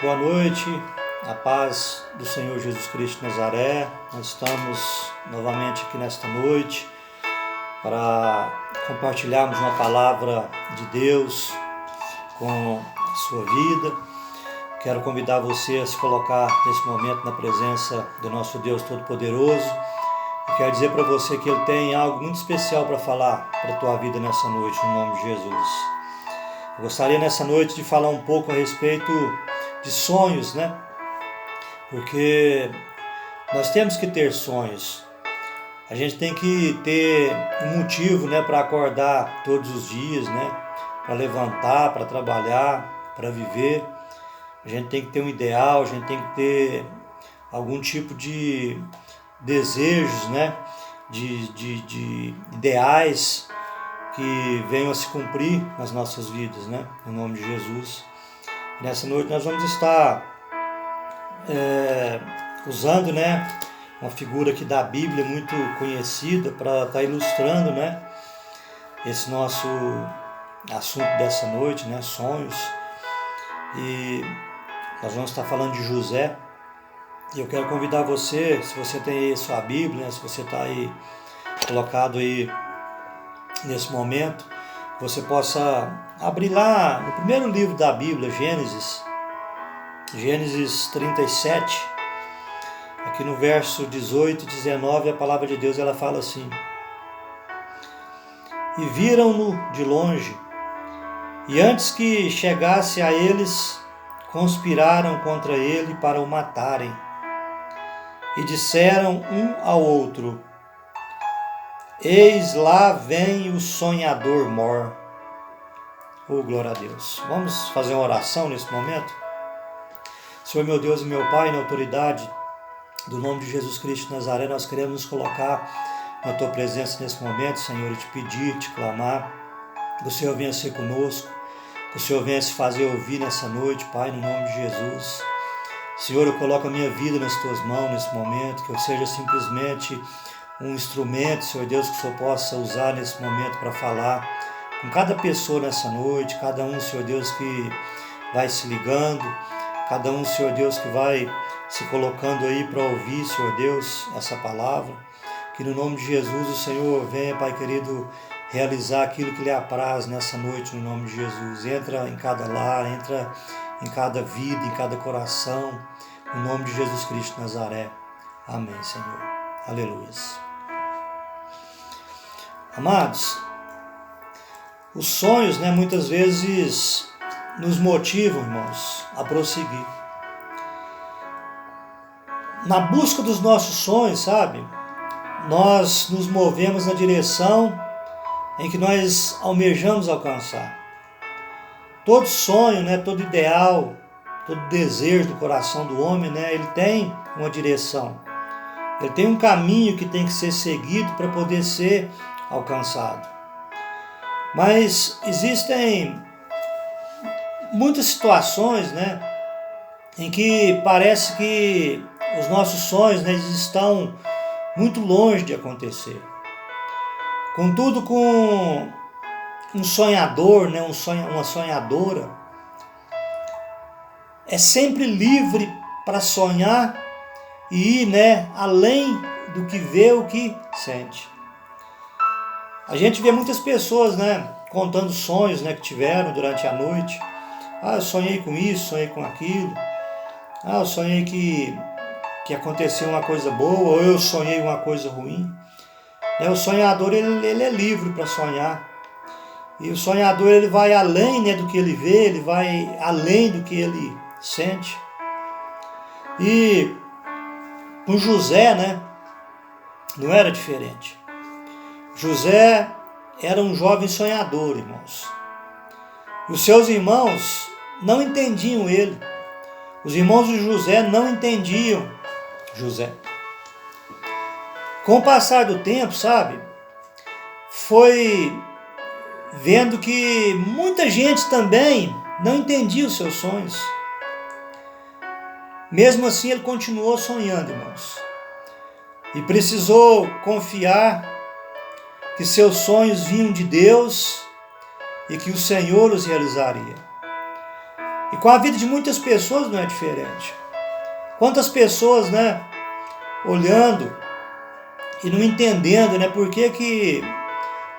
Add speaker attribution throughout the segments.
Speaker 1: Boa noite, a paz do Senhor Jesus Cristo de Nazaré. Nós estamos novamente aqui nesta noite para compartilharmos uma palavra de Deus com a sua vida. Quero convidar você a se colocar nesse momento na presença do nosso Deus Todo-Poderoso. E quero dizer para você que Ele tem algo muito especial para falar para a tua vida nessa noite, no nome de Jesus. Eu gostaria nessa noite de falar um pouco a respeito de sonhos, né? Porque nós temos que ter sonhos. A gente tem que ter um motivo, né, para acordar todos os dias, né? Para levantar, para trabalhar, para viver. A gente tem que ter um ideal, a gente tem que ter algum tipo de desejos, né? De ideais que venham a se cumprir nas nossas vidas, né? Em nome de Jesus. Nessa noite nós vamos estar usando, né, uma figura aqui da Bíblia muito conhecida para estar ilustrando, né, esse nosso assunto dessa noite, né, sonhos. E nós vamos estar falando de José. E eu quero convidar você, se você tem aí sua Bíblia, né, se você está aí colocado aí nesse momento, você possa abrir lá no primeiro livro da Bíblia, Gênesis 37, aqui no verso 18 e 19, a palavra de Deus ela fala assim: E viram-no de longe, e antes que chegasse a eles, conspiraram contra ele para o matarem, e disseram um ao outro: Eis lá vem o sonhador mor. Oh, glória a Deus. Vamos fazer uma oração nesse momento? Senhor, meu Deus e meu Pai, na autoridade do nome de Jesus Cristo de Nazaré, nós queremos nos colocar na Tua presença nesse momento, Senhor, e te pedir, te clamar, que o Senhor venha ser conosco, que o Senhor venha se fazer ouvir nessa noite, Pai, no nome de Jesus. Senhor, eu coloco a minha vida nas Tuas mãos nesse momento, que eu seja simplesmente um instrumento, Senhor Deus, que o Senhor possa usar nesse momento para falar com cada pessoa nessa noite, cada um, Senhor Deus, que vai se ligando, cada um, Senhor Deus, que vai se colocando aí para ouvir, Senhor Deus, essa palavra. Que no nome de Jesus o Senhor venha, Pai querido, realizar aquilo que lhe apraz nessa noite, no nome de Jesus. Entra em cada lar, entra em cada vida, em cada coração, no nome de Jesus Cristo de Nazaré. Amém, Senhor. Aleluia. Amados, os sonhos, né, muitas vezes nos motivam, irmãos, a prosseguir. Na busca dos nossos sonhos, sabe, nós nos movemos na direção em que nós almejamos alcançar. Todo sonho, né, todo ideal, todo desejo do coração do homem, né, ele tem uma direção. Ele tem um caminho que tem que ser seguido para poder ser alcançado. Mas existem muitas situações, né, em que parece que os nossos sonhos, né, eles estão muito longe de acontecer. Contudo, com um sonhador, né, uma sonhadora, é sempre livre para sonhar e ir, né, além do que vê, o que sente. A gente vê muitas pessoas, né, contando sonhos, né, que tiveram durante a noite. Ah, eu sonhei com isso, sonhei com aquilo. Ah, eu sonhei que aconteceu uma coisa boa, ou eu sonhei uma coisa ruim. O sonhador, ele é livre para sonhar. E o sonhador, ele vai além, né, do que ele vê, ele vai além do que ele sente. E com José, né, não era diferente. José era um jovem sonhador, irmãos. E os seus irmãos não entendiam ele. Os irmãos de José não entendiam José. Com o passar do tempo, sabe, foi vendo que muita gente também não entendia os seus sonhos. Mesmo assim, ele continuou sonhando, irmãos. E precisou confiar que seus sonhos vinham de Deus e que o Senhor os realizaria. E com a vida de muitas pessoas não é diferente. Quantas pessoas, né, olhando e não entendendo, né, por que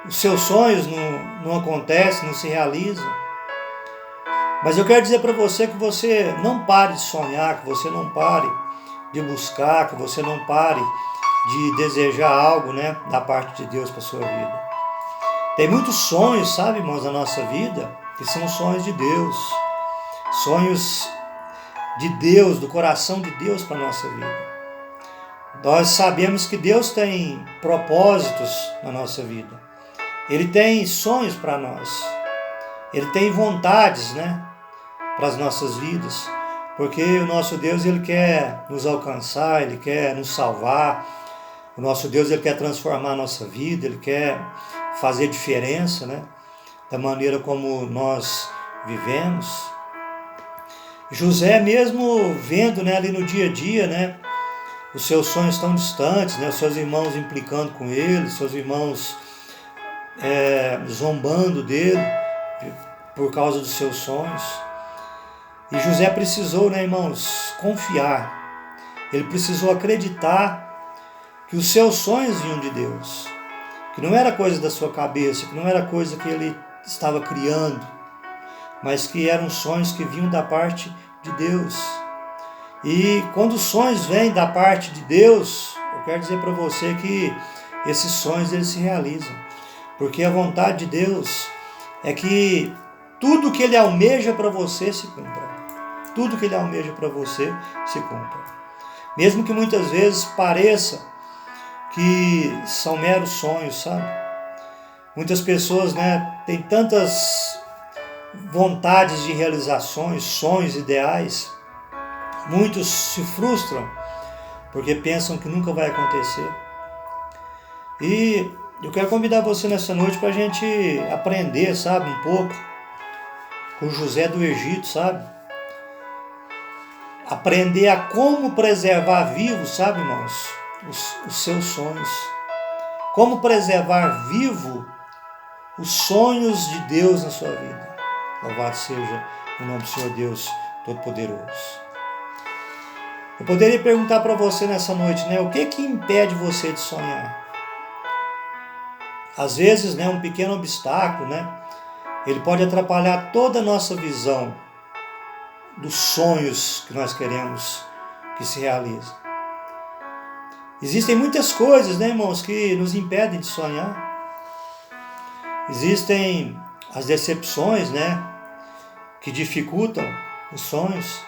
Speaker 1: os seus sonhos não acontecem, não se realizam. Mas eu quero dizer para você que você não pare de sonhar, que você não pare de buscar, que você não pare de desejar algo, né, da parte de Deus para a sua vida. Tem muitos sonhos, sabe, irmãos, na nossa vida, que são sonhos de Deus. Sonhos de Deus, do coração de Deus para a nossa vida. Nós sabemos que Deus tem propósitos na nossa vida. Ele tem sonhos para nós. Ele tem vontades, né, para as nossas vidas. Porque o nosso Deus, Ele quer nos alcançar, Ele quer nos salvar. O nosso Deus, Ele quer transformar a nossa vida, Ele quer fazer diferença, né, da maneira como nós vivemos. José, mesmo vendo, né, ali no dia a dia, né, os seus sonhos tão distantes, né, os seus irmãos implicando com ele, seus irmãos zombando dele por causa dos seus sonhos. E José precisou, né, irmãos, confiar. Ele precisou acreditar que os seus sonhos vinham de Deus, que não era coisa da sua cabeça, que não era coisa que ele estava criando, mas que eram sonhos que vinham da parte de Deus. E quando os sonhos vêm da parte de Deus, eu quero dizer para você que esses sonhos eles se realizam, porque a vontade de Deus é que tudo que Ele almeja para você se cumpra. Tudo que Ele almeja para você se cumpra. Mesmo que muitas vezes pareça que são meros sonhos, sabe? Muitas pessoas, né, têm tantas vontades de realizações, sonhos, ideais. Muitos se frustram porque pensam que nunca vai acontecer. E eu quero convidar você nessa noite para a gente aprender, sabe, um pouco com José do Egito, sabe? Aprender a como preservar vivo, sabe, irmãos, os seus sonhos. Como preservar vivo os sonhos de Deus na sua vida. Louvado seja o nome do Senhor Deus Todo-Poderoso. Eu poderia perguntar para você nessa noite, né, o que impede você de sonhar? Às vezes, né, um pequeno obstáculo, né, ele pode atrapalhar toda a nossa visão dos sonhos que nós queremos que se realizem. Existem muitas coisas, né, irmãos, que nos impedem de sonhar. Existem as decepções, né, que dificultam os sonhos.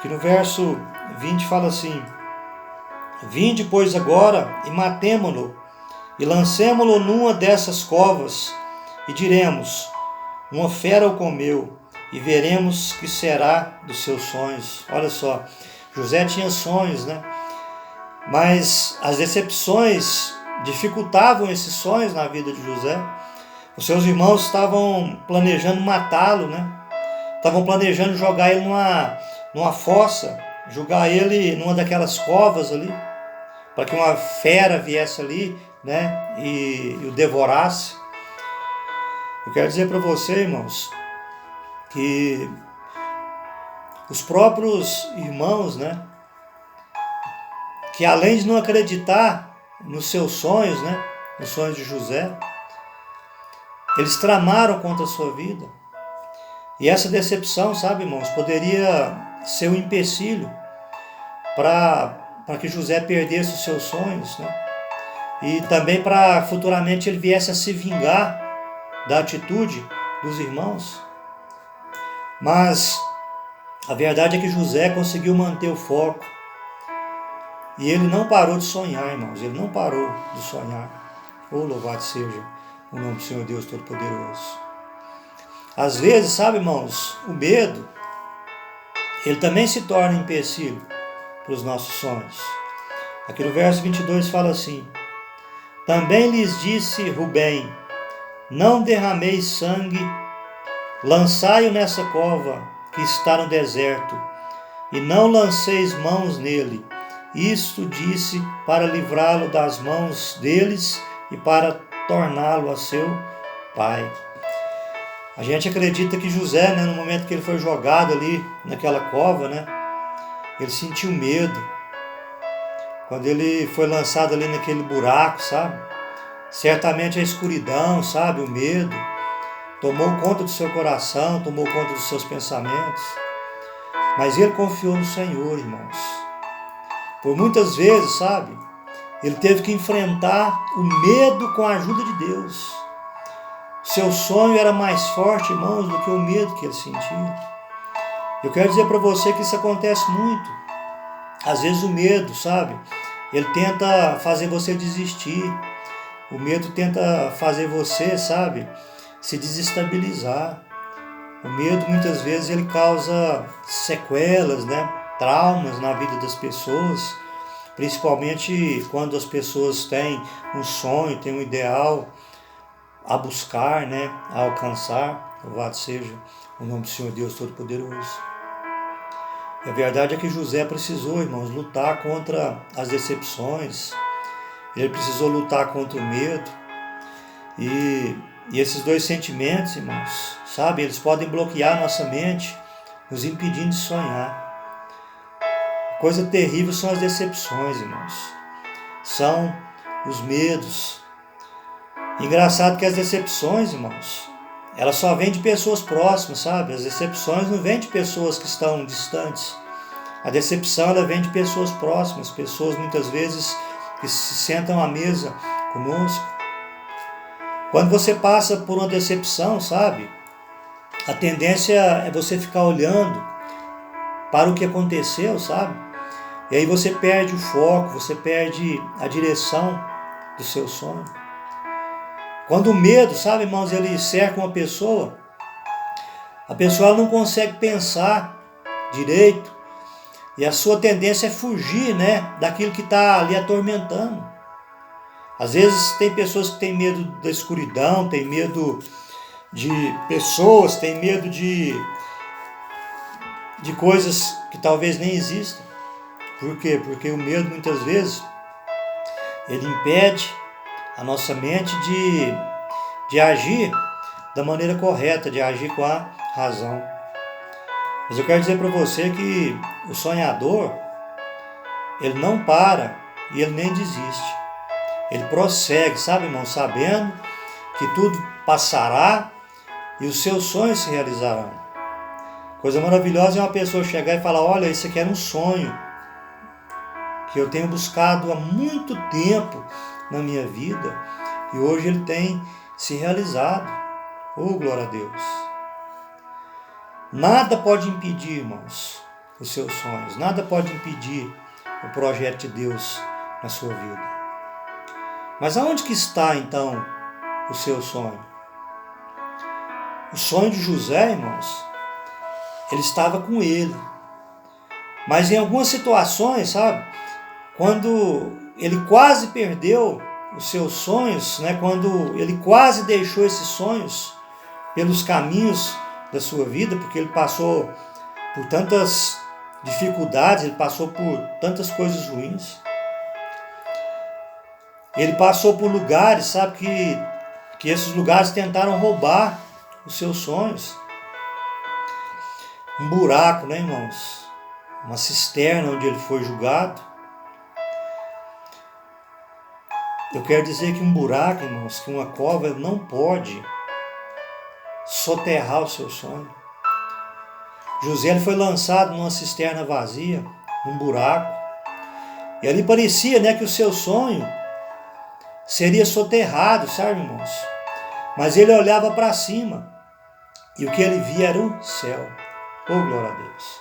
Speaker 1: Que no verso 20 fala assim: Vinde, pois, agora e matemo-lo, e lancemo-lo numa dessas covas, e diremos: uma fera o comeu, e veremos que será dos seus sonhos. Olha só, José tinha sonhos, né? Mas as decepções dificultavam esses sonhos na vida de José. Os seus irmãos estavam planejando matá-lo, né? Estavam planejando jogar ele numa fossa, jogar ele numa daquelas covas ali, para que uma fera viesse ali, né, e o devorasse. Eu quero dizer para você, irmãos, que os próprios irmãos, né, que além de não acreditar nos seus sonhos, né, nos sonhos de José, eles tramaram contra a sua vida. E essa decepção, sabe, irmãos, poderia ser um empecilho para que José perdesse os seus sonhos, né? E também para futuramente ele viesse a se vingar da atitude dos irmãos. Mas a verdade é que José conseguiu manter o foco. E ele não parou de sonhar, irmãos. Ele não parou de sonhar. Oh, louvado seja o nome do Senhor Deus Todo-Poderoso. Às vezes, sabe, irmãos, o medo, ele também se torna empecilho para os nossos sonhos. Aqui no verso 22 fala assim: Também lhes disse Rubem: Não derrameis sangue, lançai-o nessa cova que está no deserto, e não lanceis mãos nele. Isto disse para livrá-lo das mãos deles e para torná-lo a seu pai. A gente acredita que José, né, no momento que ele foi jogado ali naquela cova, né, ele sentiu medo. Quando ele foi lançado ali naquele buraco, sabe? Certamente a escuridão, sabe? O medo tomou conta do seu coração, tomou conta dos seus pensamentos. Mas ele confiou no Senhor, irmãos. Por muitas vezes, sabe? Ele teve que enfrentar o medo com a ajuda de Deus. Seu sonho era mais forte, irmãos, do que o medo que ele sentia. Eu quero dizer para você que isso acontece muito. Às vezes o medo, sabe? Ele tenta fazer você desistir. O medo tenta fazer você, sabe? Se desestabilizar. O medo muitas vezes ele causa sequelas, né? Traumas na vida das pessoas. Principalmente quando as pessoas têm um sonho, têm um ideal a buscar, né? A alcançar. Louvado seja o nome do Senhor Deus Todo-Poderoso. A verdade é que José precisou, irmãos, lutar contra as decepções. Ele precisou lutar contra o medo. E esses dois sentimentos, irmãos, sabe, eles podem bloquear nossa mente, nos impedindo de sonhar. Coisa terrível são as decepções, irmãos. São os medos. Engraçado que as decepções, irmãos, elas só vêm de pessoas próximas, sabe? As decepções não vêm de pessoas que estão distantes. A decepção, ela vem de pessoas próximas, pessoas muitas vezes que se sentam à mesa conosco. Quando você passa por uma decepção, sabe? A tendência é você ficar olhando para o que aconteceu, sabe? E aí você perde o foco, você perde a direção do seu sonho. Quando o medo, sabe, irmãos, ele cerca uma pessoa, a pessoa não consegue pensar direito e a sua tendência é fugir, né, daquilo que está ali atormentando. Às vezes tem pessoas que têm medo da escuridão, têm medo de pessoas, têm medo de coisas que talvez nem existam. Por quê? Porque o medo muitas vezes ele impede a nossa mente de agir da maneira correta, de agir com a razão. Mas eu quero dizer para você que o sonhador, ele não para e ele nem desiste. Ele prossegue, sabe, irmão, sabendo que tudo passará e os seus sonhos se realizarão. Coisa maravilhosa é uma pessoa chegar e falar: olha, isso aqui era um sonho que eu tenho buscado há muito tempo na minha vida e hoje ele tem se realizado. Oh, glória a Deus! Nada pode impedir, irmãos, os seus sonhos. Nada pode impedir o projeto de Deus na sua vida. Mas aonde que está, então, o seu sonho? O sonho de José, irmãos, ele estava com ele. Mas em algumas situações, sabe, quando ele quase perdeu os seus sonhos, né, quando ele quase deixou esses sonhos pelos caminhos da sua vida, porque ele passou por tantas dificuldades, ele passou por tantas coisas ruins. Ele passou por lugares, sabe, que esses lugares tentaram roubar os seus sonhos. Um buraco, né, irmãos? Uma cisterna onde ele foi julgado. Eu quero dizer que um buraco, irmãos, que uma cova não pode soterrar o seu sonho. José ele foi lançado numa cisterna vazia, num buraco. E ali parecia, né, que o seu sonho seria soterrado, sabe, irmãos? Mas ele olhava para cima e o que ele via era o céu. Oh, glória a Deus!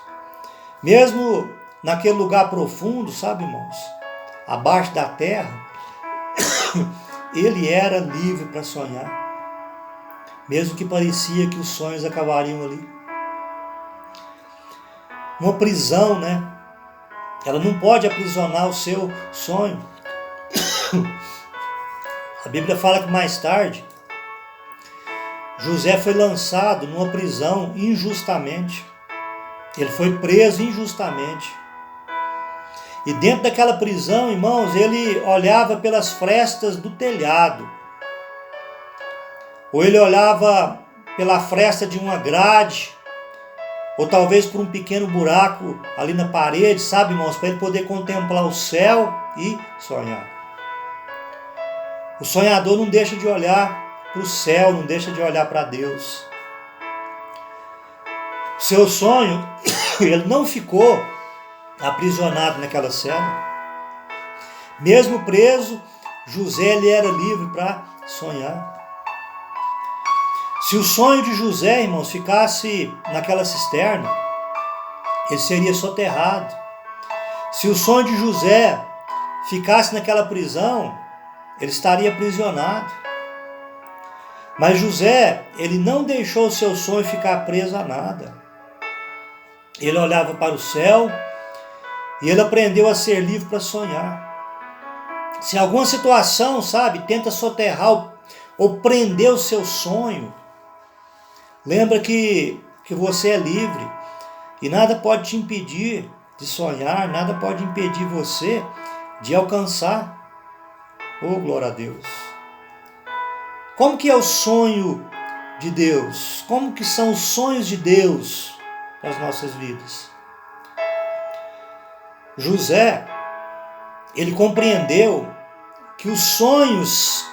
Speaker 1: Mesmo naquele lugar profundo, sabe, irmãos? Abaixo da terra, ele era livre para sonhar. Mesmo que parecia que os sonhos acabariam ali. Uma prisão, né? Ela não pode aprisionar o seu sonho. A Bíblia fala que mais tarde, José foi lançado numa prisão injustamente. Ele foi preso injustamente. E dentro daquela prisão, irmãos, ele olhava pelas frestas do telhado. Ou ele olhava pela fresta de uma grade, ou talvez por um pequeno buraco ali na parede, sabe, irmãos, para ele poder contemplar o céu e sonhar. O sonhador não deixa de olhar para o céu, não deixa de olhar para Deus. Seu sonho, ele não ficou aprisionado naquela cela. Mesmo preso, José ele era livre para sonhar. Se o sonho de José, irmãos, ficasse naquela cisterna, ele seria soterrado. Se o sonho de José ficasse naquela prisão, ele estaria aprisionado. Mas José, ele não deixou o seu sonho ficar preso a nada. Ele olhava para o céu e ele aprendeu a ser livre para sonhar. Se alguma situação, sabe, tenta soterrar ou prender o seu sonho, lembra que você é livre e nada pode te impedir de sonhar, nada pode impedir você de alcançar. Oh, glória a Deus! Como que é o sonho de Deus? Como que são os sonhos de Deus nas nossas vidas? José, ele compreendeu que os sonhos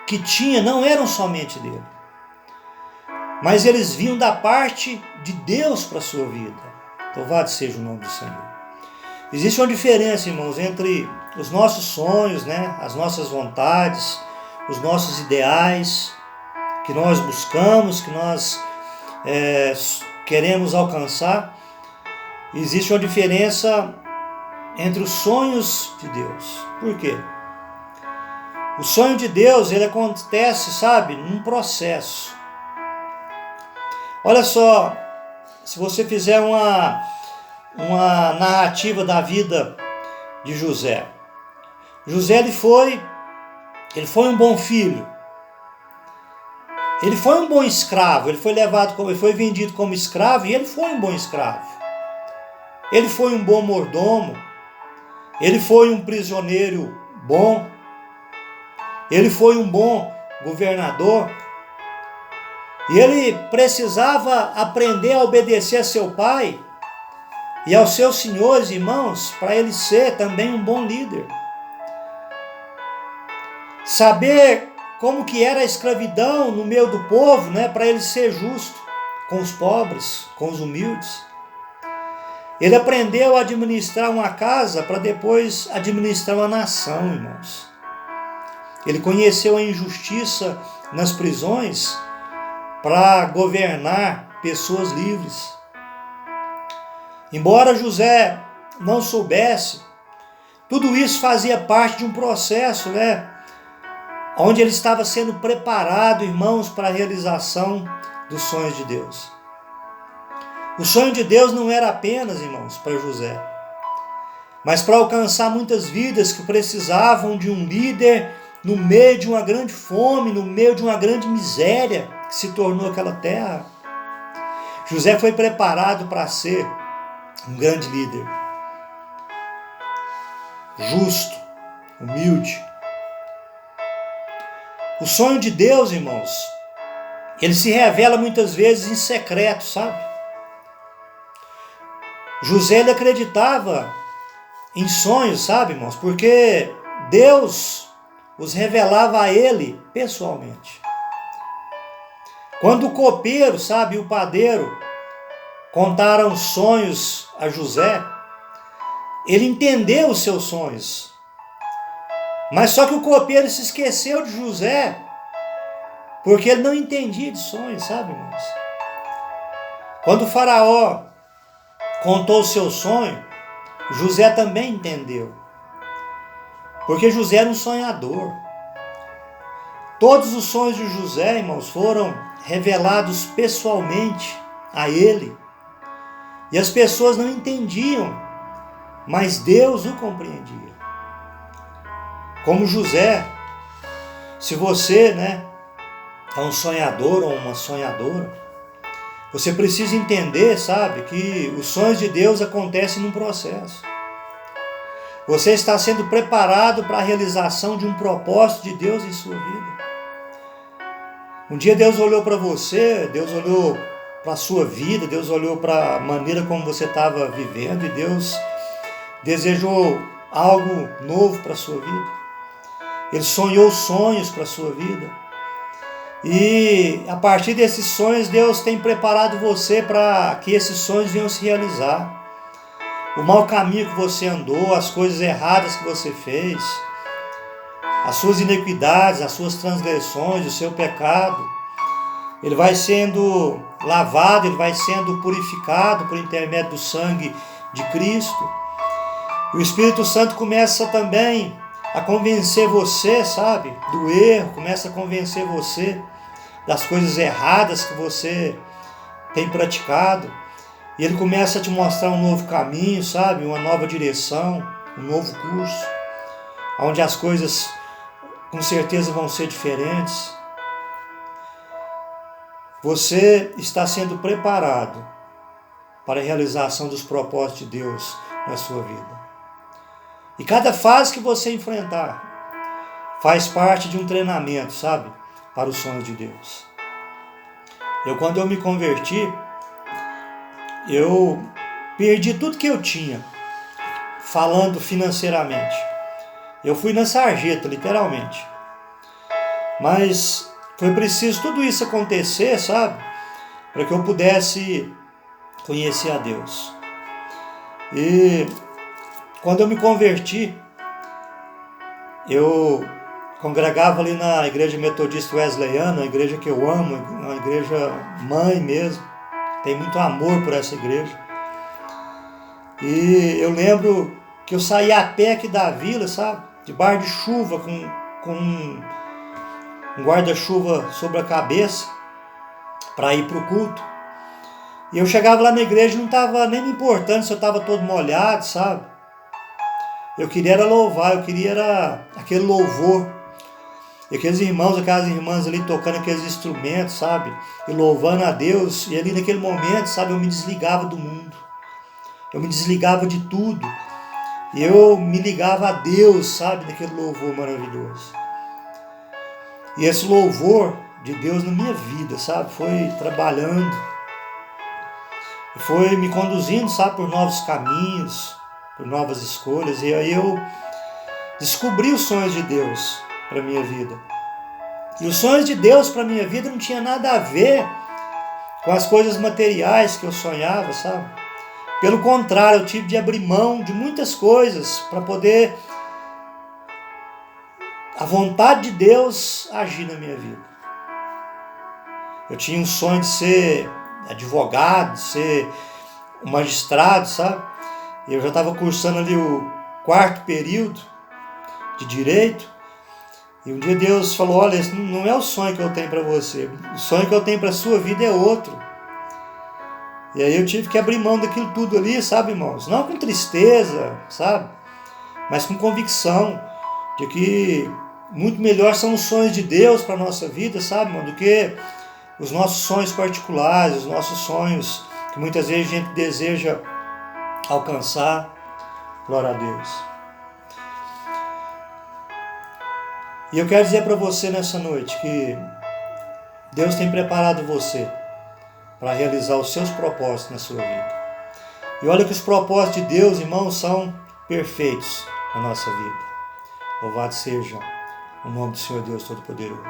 Speaker 1: que tinha não eram somente dele, mas eles vinham da parte de Deus para a sua vida. Louvado seja o nome do Senhor. Existe uma diferença, irmãos, entre os nossos sonhos, né, as nossas vontades, os nossos ideais, que nós buscamos, que nós queremos alcançar. Existe uma diferença entre os sonhos de Deus. Por quê? O sonho de Deus, ele acontece, sabe, num processo. Olha só, se você fizer uma narrativa da vida de José. José, ele foi um bom filho. Ele foi um bom escravo, ele foi vendido como escravo e ele foi um bom escravo. Ele foi um bom mordomo, ele foi um prisioneiro bom, ele foi um bom governador. E ele precisava aprender a obedecer a seu pai e aos seus senhores, irmãos, para ele ser também um bom líder. Saber como que era a escravidão no meio do povo, né, para ele ser justo com os pobres, com os humildes. Ele aprendeu a administrar uma casa para depois administrar uma nação, irmãos. Ele conheceu a injustiça nas prisões para governar pessoas livres. Embora José não soubesse, tudo isso fazia parte de um processo, né, onde ele estava sendo preparado, irmãos, para a realização dos sonhos de Deus. O sonho de Deus não era apenas, irmãos, para José, mas para alcançar muitas vidas que precisavam de um líder no meio de uma grande fome, no meio de uma grande miséria que se tornou aquela terra. José foi preparado para ser um grande líder, justo, humilde. O sonho de Deus, irmãos, ele se revela muitas vezes em secreto, sabe? José, ele acreditava em sonhos, sabe, irmãos? Porque Deus os revelava a ele pessoalmente. Quando o copeiro, sabe, e o padeiro contaram sonhos a José, ele entendeu os seus sonhos. Mas só que o copeiro se esqueceu de José, porque ele não entendia de sonhos, sabe, irmãos? Quando o faraó contou o seu sonho, José também entendeu. Porque José era um sonhador. Todos os sonhos de José, irmãos, foram revelados pessoalmente a ele. E as pessoas não entendiam, mas Deus o compreendia. Como José, se você, né, é um sonhador ou uma sonhadora, você precisa entender, sabe, que os sonhos de Deus acontecem num processo. Você está sendo preparado para a realização de um propósito de Deus em sua vida. Um dia Deus olhou para você, Deus olhou para a sua vida, Deus olhou para a maneira como você estava vivendo e Deus desejou algo novo para a sua vida. Ele sonhou sonhos para a sua vida. E a partir desses sonhos, Deus tem preparado você para que esses sonhos venham se realizar. O mau caminho que você andou, as coisas erradas que você fez, as suas iniquidades, as suas transgressões, o seu pecado, ele vai sendo lavado, ele vai sendo purificado por intermédio do sangue de Cristo. E o Espírito Santo começa também a convencer você, sabe, do erro, começa a convencer você das coisas erradas que você tem praticado. E ele começa a te mostrar um novo caminho, sabe, uma nova direção, um novo curso, onde as coisas com certeza vão ser diferentes. Você está sendo preparado para a realização dos propósitos de Deus na sua vida. E cada fase que você enfrentar faz parte de um treinamento, sabe? Para os sonhos de Deus. Quando eu me converti, eu perdi tudo que eu tinha, falando financeiramente. Eu fui na sarjeta, literalmente. Mas foi preciso tudo isso acontecer, sabe? Para que eu pudesse conhecer a Deus. E quando eu me converti, eu congregava ali na igreja metodista wesleyana, uma igreja que eu amo, uma igreja mãe mesmo. Tenho muito amor por essa igreja. E eu lembro que eu saía a pé aqui da vila, sabe? Debaixo de chuva, com um guarda-chuva sobre a cabeça, para ir para o culto. E eu chegava lá na igreja e não estava nem me importando se eu estava todo molhado, sabe? Eu queria era louvar, eu queria era aquele louvor. E aqueles irmãos, aquelas irmãs ali tocando aqueles instrumentos, sabe? E louvando a Deus. E ali naquele momento, sabe, eu me desligava do mundo. Eu me desligava de tudo. E eu me ligava a Deus, sabe, naquele louvor maravilhoso. E esse louvor de Deus na minha vida, sabe, foi trabalhando. Foi me conduzindo, sabe, por novos caminhos, por novas escolhas. E aí eu descobri os sonhos de Deus para a minha vida. E os sonhos de Deus para a minha vida não tinha nada a ver com as coisas materiais que eu sonhava, sabe? Pelo contrário, eu tive de abrir mão de muitas coisas para poder a vontade de Deus agir na minha vida. Eu tinha um sonho de ser advogado, de ser um magistrado, sabe? E eu já estava cursando ali o 4º período de Direito. E um dia Deus falou, olha, esse não é o sonho que eu tenho para você. O sonho que eu tenho para a sua vida é outro. E aí eu tive que abrir mão daquilo tudo ali, sabe, irmãos? Não com tristeza, sabe? Mas com convicção de que muito melhor são os sonhos de Deus para a nossa vida, sabe, irmão? Do que os nossos sonhos particulares, os nossos sonhos que muitas vezes a gente deseja alcançar. Glória a Deus. E eu quero dizer para você nessa noite que Deus tem preparado você para realizar os seus propósitos na sua vida. E olha que os propósitos de Deus, irmãos, são perfeitos na nossa vida. Louvado seja o nome do Senhor Deus Todo-Poderoso.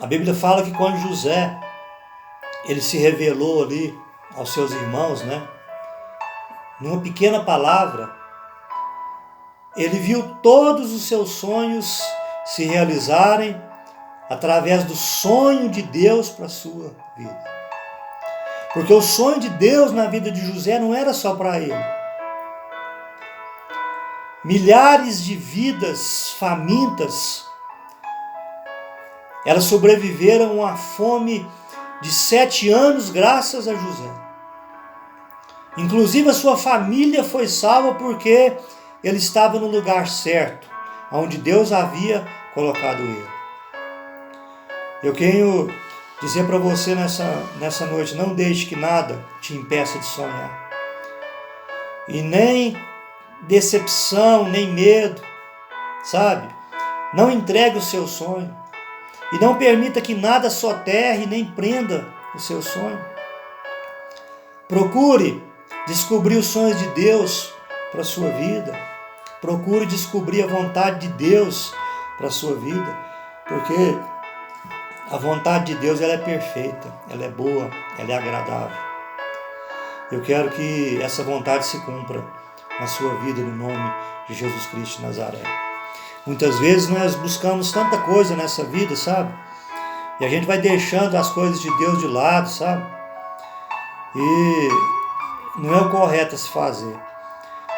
Speaker 1: A Bíblia fala que quando José, ele se revelou ali aos seus irmãos, né? Numa pequena palavra, ele viu todos os seus sonhos se realizarem através do sonho de Deus para a sua vida. Porque o sonho de Deus na vida de José não era só para ele. Milhares de vidas famintas, elas sobreviveram à fome de 7 anos graças a José. Inclusive a sua família foi salva porque ele estava no lugar certo, onde Deus havia colocado ele. Eu quero dizer para você nessa noite, não deixe que nada te impeça de sonhar. E nem decepção, nem medo, sabe? Não entregue o seu sonho. E não permita que nada soterre nem prenda o seu sonho. Procure descobrir os sonhos de Deus para a sua vida. Procure descobrir a vontade de Deus para a sua vida. Porque a vontade de Deus ela é perfeita, ela é boa, ela é agradável. Eu quero que essa vontade se cumpra na sua vida no nome de Jesus Cristo de Nazaré. Muitas vezes nós buscamos tanta coisa nessa vida, sabe? E a gente vai deixando as coisas de Deus de lado, sabe? E não é o correto a se fazer.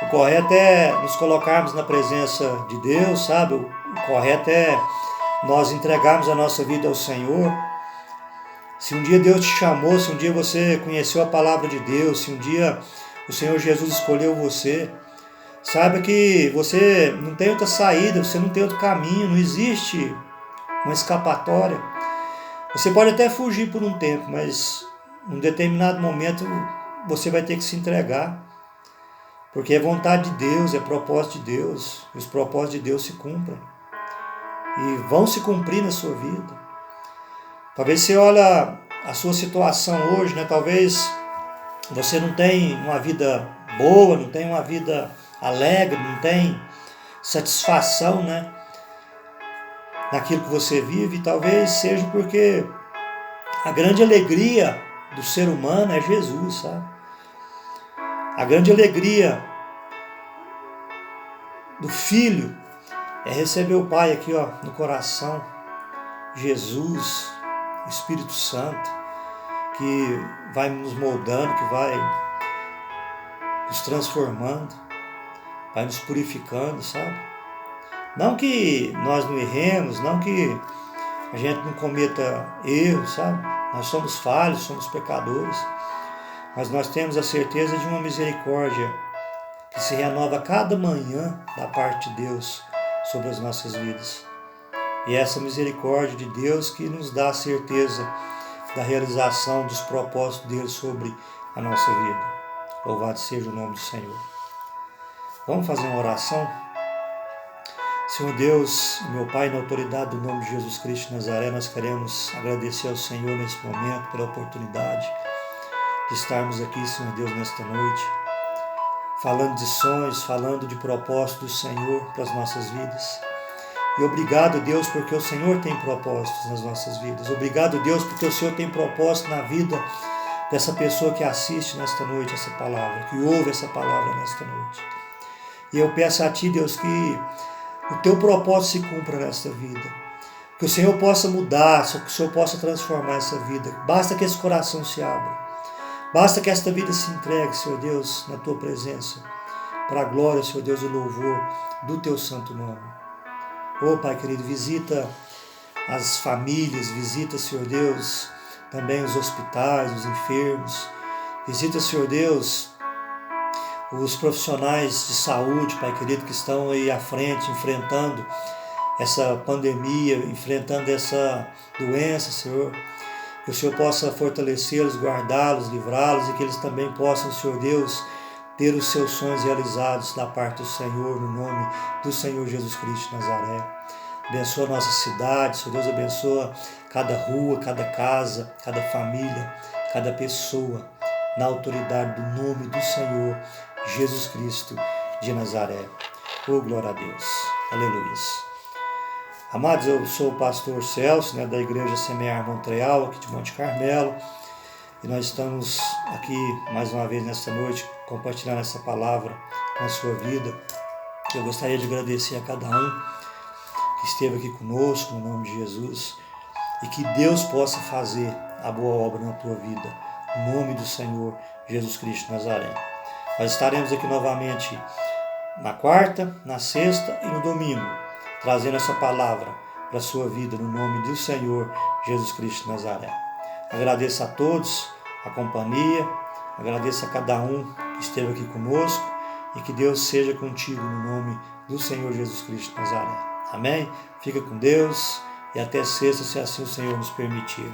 Speaker 1: O correto é nos colocarmos na presença de Deus, sabe? O correto é nós entregarmos a nossa vida ao Senhor. Se um dia Deus te chamou, se um dia você conheceu a palavra de Deus, se um dia o Senhor Jesus escolheu você, saiba que você não tem outra saída, você não tem outro caminho, não existe uma escapatória. Você pode até fugir por um tempo, mas em um determinado momento você vai ter que se entregar, porque é vontade de Deus, é propósito de Deus, e os propósitos de Deus se cumprem, e vão se cumprir na sua vida. Talvez você olha a sua situação hoje, né? Talvez você não tenha uma vida boa, não tenha uma vida alegre, não tem satisfação, né, naquilo que você vive. Talvez seja porque a grande alegria do ser humano é Jesus, sabe? A grande alegria do filho é receber o Pai aqui, ó, no coração. Jesus, o Espírito Santo, que vai nos moldando, que vai nos transformando, vai nos purificando, sabe? Não que nós não erremos, não que a gente não cometa erros, sabe? Nós somos falhos, somos pecadores, mas nós temos a certeza de uma misericórdia que se renova cada manhã da parte de Deus sobre as nossas vidas. E essa misericórdia de Deus que nos dá a certeza da realização dos propósitos dele sobre a nossa vida. Louvado seja o nome do Senhor. Vamos fazer uma oração? Senhor Deus, meu Pai, na autoridade do nome de Jesus Cristo de Nazaré, nós queremos agradecer ao Senhor nesse momento pela oportunidade de estarmos aqui, Senhor Deus, nesta noite, falando de sonhos, falando de propósitos do Senhor para as nossas vidas. E obrigado, Deus, porque o Senhor tem propósitos nas nossas vidas. Obrigado, Deus, porque o Senhor tem propósito na vida dessa pessoa que assiste nesta noite essa palavra, que ouve essa palavra nesta noite. E eu peço a Ti, Deus, que o Teu propósito se cumpra nesta vida. Que o Senhor possa mudar, que o Senhor possa transformar essa vida. Basta que esse coração se abra. Basta que esta vida se entregue, Senhor Deus, na Tua presença. Para a glória, Senhor Deus, e louvor do Teu santo nome. Ô Pai querido, visita as famílias, visita, Senhor Deus, também os hospitais, os enfermos. Visita, Senhor Deus, os profissionais de saúde, Pai querido, que estão aí à frente, enfrentando essa pandemia, enfrentando essa doença, Senhor. Que o Senhor possa fortalecê-los, guardá-los, livrá-los e que eles também possam, Senhor Deus, ter os seus sonhos realizados da parte do Senhor, no nome do Senhor Jesus Cristo de Nazaré. Abençoa a nossa cidade, Senhor Deus, abençoa cada rua, cada casa, cada família, cada pessoa, na autoridade do nome do Senhor Jesus Cristo de Nazaré. Oh, glória a Deus. Aleluia. Amados, eu sou o pastor Celso, né, da Igreja Semear Montreal, aqui de Monte Carmelo, e nós estamos aqui mais uma vez nesta noite compartilhando essa palavra com a sua vida. Eu gostaria de agradecer a cada um que esteve aqui conosco, no nome de Jesus, e que Deus possa fazer a boa obra na tua vida, no nome do Senhor Jesus Cristo de Nazaré. Nós estaremos aqui novamente na quarta, na sexta e no domingo, trazendo essa palavra para a sua vida, no nome do Senhor Jesus Cristo de Nazaré. Agradeço a todos a companhia, agradeço a cada um que esteve aqui conosco e que Deus seja contigo no nome do Senhor Jesus Cristo de Nazaré. Amém? Fica com Deus e até sexta, se assim o Senhor nos permitir.